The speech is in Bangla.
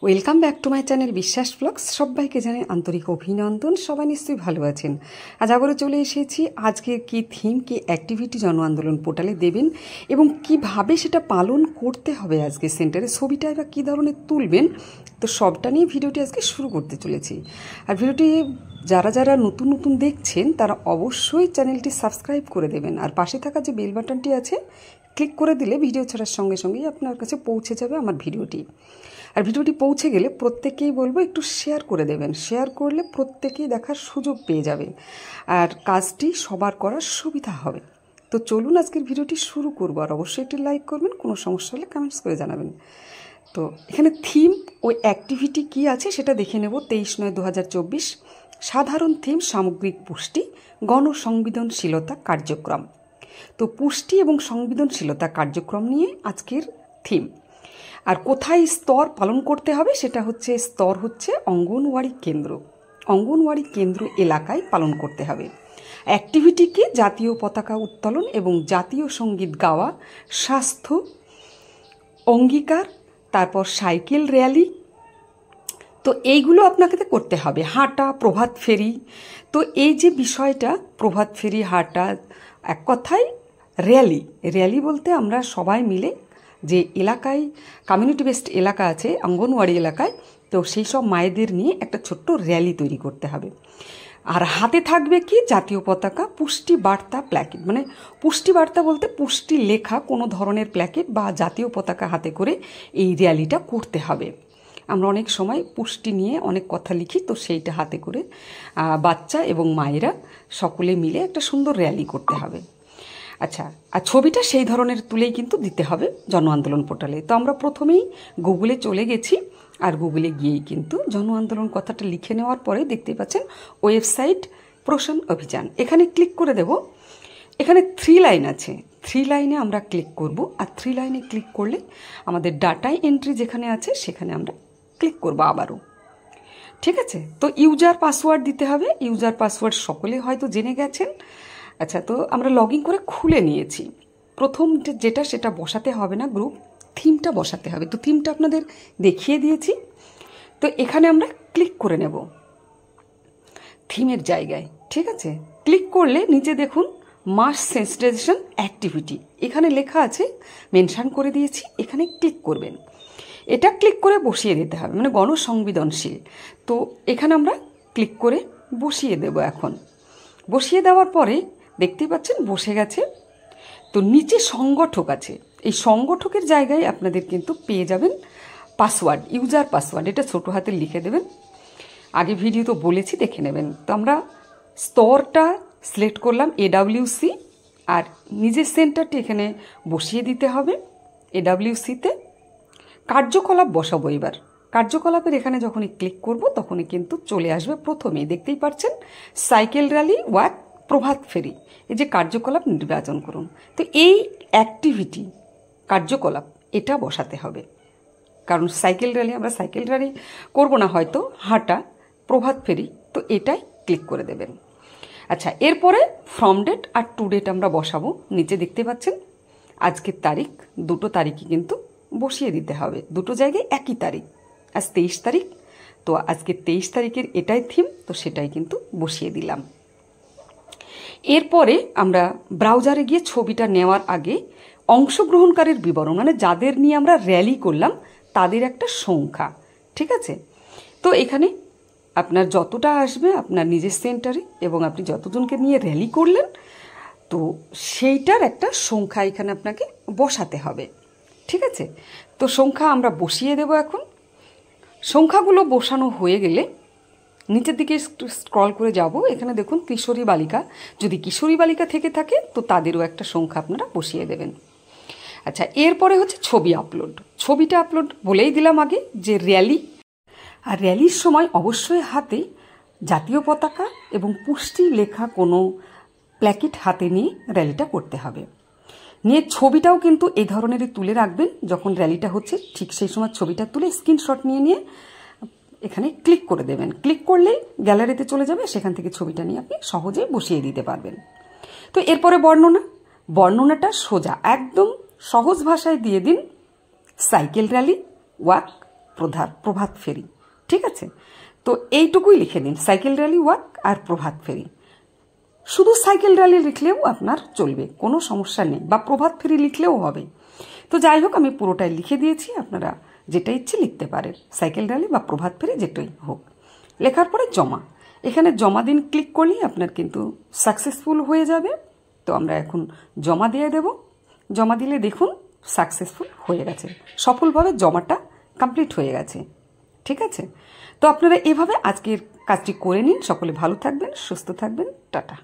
Welcome back to my channel বিশ্বাস ব্লগস। সবাইকে জানাই আন্তরিক অভিনন্দন। সবাই নিশ্চয়ই ভালো আছেন। আজ আবারও চলে এসেছি আজকে কি থিম, কি অ্যাক্টিভিটি জন আন্দোলন পোর্টালে দেবেন এবং কিভাবে সেটা পালন করতে হবে আজকে সেন্টারে, ছবিটা বা কী ধরনের তুলবেন, তো সবটা নিয়ে ভিডিওটি আজকে শুরু করতে চলেছি। আর ভিডিওটি যারা যারা নতুন নতুন দেখছেন তারা অবশ্যই চ্যানেলটি সাবস্ক্রাইব করে দেবেন, আর পাশে থাকা যে বেল বাটনটি আছে ক্লিক করে দিলে ভিডিও ছাড়ার সঙ্গে সঙ্গেই আপনার কাছে পৌঁছে যাবে আমার ভিডিওটি। আর ভিডিওটি পৌঁছে গেলে প্রত্যেকেই বলবো একটু শেয়ার করে দেবেন, শেয়ার করলে প্রত্যেকেই দেখার সুযোগ পেয়ে যাবে আর কাজটি সবার করার সুবিধা হবে। তো চলুন আজকের ভিডিওটি শুরু করবো, আর অবশ্যই একটি লাইক করবেন, কোনো সমস্যা হলে কমেন্টস করে জানাবেন। তো এখানে থিম ও অ্যাক্টিভিটি কী আছে সেটা দেখে নেব। 23/9/2024 সাধারণ থিম সামগ্রিক পুষ্টি গণসংবেদনশীলতা কার্যক্রম। তো পুষ্টি এবং সংবেদনশীলতা কার্যক্রম নিয়ে আজকের থিম। আর কোথায় স্তর পালন করতে হবে সেটা হচ্ছে স্তর হচ্ছে অঙ্গনওয়াড়ি কেন্দ্র, অঙ্গনওয়াড়ি কেন্দ্র এলাকায় পালন করতে হবে। অ্যাক্টিভিটিকে জাতীয় পতাকা উত্তোলন এবং জাতীয় সঙ্গীত গাওয়া, স্বাস্থ্য অঙ্গীকার, তারপর সাইকেল র্যালি, তো এইগুলো আপনাকে করতে হবে। হাঁটা, প্রভাত ফেরি, তো এই যে বিষয়টা প্রভাত ফেরি, হাঁটা, এক কথায় র্যালি। র্যালি বলতে আমরা সবাই মিলে যে এলাকায় কমিউনিটি বেসড এলাকা আছে অঙ্গনওয়াড়ি এলাকায়, তো সেই সব মায়েদের নিয়ে একটা ছোট্ট র্যালি তৈরি করতে হবে। আর হাতে থাকবে কি জাতীয় পতাকা, পুষ্টি বার্তা প্ল্যাকেট, মানে পুষ্টি বার্তা বলতে পুষ্টি লেখা কোনো ধরনের প্ল্যাকেট বা জাতীয় পতাকা হাতে করে এই র্যালিটা করতে হবে। আমরা অনেক সময় পুষ্টি নিয়ে অনেক কথা লিখি, তো সেইটা হাতে করে বাচ্চা এবং মায়েরা সকলে মিলে একটা সুন্দর র্যালি করতে হবে। আচ্ছা, আর ছবিটা সেই ধরনের তুলেই কিন্তু দিতে হবে জন আন্দোলন পোর্টালে। তো আমরা প্রথমেই গুগলে চলে গেছি, আর গুগলে গিয়েই কিন্তু জন আন্দোলন কথাটা লিখে নেওয়ার পরে দেখতে পাচ্ছেন ওয়েবসাইট পোষণ অভিযান, এখানে ক্লিক করে দেব। এখানে 3 লাইন আছে, 3 লাইনে আমরা ক্লিক করব। আর 3 লাইনে ক্লিক করলে আমাদের ডাটা এন্ট্রি যেখানে আছে সেখানে আমরা ক্লিক করব আবারও। ঠিক আছে, তো ইউজার পাসওয়ার্ড দিতে হবে। ইউজার পাসওয়ার্ড সকলে হয়তো জেনে গেছেন। আচ্ছা, তো আমরা লগ ইন করে খুলে নিয়েছি। প্রথম যেটা সেটা বসাতে হবে না, গ্রুপ থিমটা বসাতে হবে। তো থিমটা আপনাদের দেখিয়ে দিয়েছি। তো এখানে আমরা ক্লিক করে নেব থিমের জায়গায়। ঠিক আছে, ক্লিক করলে নিচে দেখুন মাস সেন্সিটাইজেশন অ্যাক্টিভিটি, এখানে লেখা আছে, মেনশন করে দিয়েছি, এখানে ক্লিক করবেন। এটা ক্লিক করে বসিয়ে দিতে হবে, মানে গণসংবেদনশীল। তো এখানে আমরা ক্লিক করে বসিয়ে দেব। এখন বসিয়ে দেওয়ার পরে দেখতেই পাচ্ছেন বসে গেছে। তো নিচে সংগঠক আছে, এই সংগঠকের জায়গায় আপনাদের কিন্তু পেয়ে যাবেন পাসওয়ার্ড, ইউজার পাসওয়ার্ড, এটা ছোটো হাতে লিখে দেবেন। আগে ভিডিও তো বলেছি, দেখে নেবেন। তো আমরা স্তরটা সিলেক্ট করলাম AWC, আর নিজের সেন্টারটি এখানে বসিয়ে দিতে হবে AWCতে। কার্যকলাপ বসাবো এবার। কার্যকলাপের এখানে যখনই ক্লিক করব তখনই কিন্তু চলে আসবে, প্রথমেই দেখতেই পাচ্ছেন সাইকেল র্যালি, ওয়াক, প্রভাত ফেরি, এই যে কার্যকলাপ নির্বাচন করুন। তো এই অ্যাক্টিভিটি কার্যকলাপ এটা বসাতে হবে, কারণ সাইকেল র্যালি আমরা সাইকেল র্যালি করবো না, হয়তো হাঁটা, প্রভাত ফেরি, তো এটাই ক্লিক করে দেবেন। আচ্ছা, এরপরে ফ্রম ডেট আর টু ডেট আমরা বসাবো। নিচে দেখতে পাচ্ছেন আজকের তারিখ, দুটো তারিখই কিন্তু বসিয়ে দিতে হবে, দুটো জায়গায় একই তারিখ। আজ 23 তারিখ, তো আজকে 23 তারিখের এটাই থিম, তো সেটাই কিন্তু বসিয়ে দিলাম। এরপরে আমরা ব্রাউজারে গিয়ে ছবিটা নেওয়ার আগে অংশগ্রহণকারীর বিবরণ, মানে যাদের নিয়ে আমরা র্যালি করলাম তাদের একটা সংখ্যা। ঠিক আছে, তো এখানে আপনার যতটা আসবে আপনার নিজের সেন্টারে এবং আপনি যতজনকে নিয়ে র্যালি করলেন, তো সেইটার একটা সংখ্যা এখানে আপনাকে বসাতে হবে। ঠিক আছে, তো সংখ্যা আমরা বসিয়ে দেব। এখন সংখ্যাগুলো বসানো হয়ে গেলে নিচের দিকে একটু স্ক্রল করে যাব, এখানে দেখুন কিশোরী বালিকা, যদি কিশোরী বালিকা থেকে থাকে তো তাদেরও একটা সংখ্যা আপনারা বসিয়ে দেবেন। আচ্ছা, এরপরে হচ্ছে ছবি আপলোড। ছবিটা আপলোড বলেই দিলাম আগে যে র্যালি, আর র্যালির সময় অবশ্যই হাতে জাতীয় পতাকা এবং পুষ্টি লেখা কোনো প্ল্যাকেট হাতে নিয়ে র্যালিটা করতে হবে। নিয়ে ছবিটাও কিন্তু এই ধরনেরই তুলে রাখবেন, যখন র্যালিটা হচ্ছে ঠিক সেই সময় ছবিটা তুলে স্ক্রিনশট নিয়ে এখানে ক্লিক করে দেবেন। ক্লিক করলেই গ্যালারিতে চলে যাবে, সেখান থেকে ছবিটা নিয়ে আপনি সহজে বসিয়ে দিতে পারবেন। তো এরপরে বর্ণনাটা সোজা একদম সহজ ভাষায় দিয়ে দিন, সাইকেল র্যালি, ওয়াক, প্রভাত ফেরি। ঠিক আছে, তো এইটুকুই লিখে দিন, সাইকেল র্যালি ওয়াক আর প্রভাত ফেরি। শুধু সাইকেল র্যালি লিখলেও আপনার চলবে, কোনো সমস্যা নেই, বা প্রভাত ফেরি লিখলেও হবে। তো যাই হোক, আমি পুরোটাই লিখে দিয়েছি, আপনারা যেটা ইচ্ছে লিখতে পারেন, সাইকেল র্যালি বা প্রভাত ফেরি যেটাই হোক। লেখার পরে জমা, এখানে জমা দিন ক্লিক করলেই আপনার কিন্তু সাকসেসফুল হয়ে যাবে। তো আমরা এখন জমা দিয়ে দেব। জমা দিলে দেখুন সাকসেসফুল হয়ে গেছে, সফলভাবে জমাটা কমপ্লিট হয়ে গেছে। ঠিক আছে, তো আপনারা এভাবে আজকের কাজটি করে নিন। সকলে ভালো থাকবেন, সুস্থ থাকবেন, টাটা।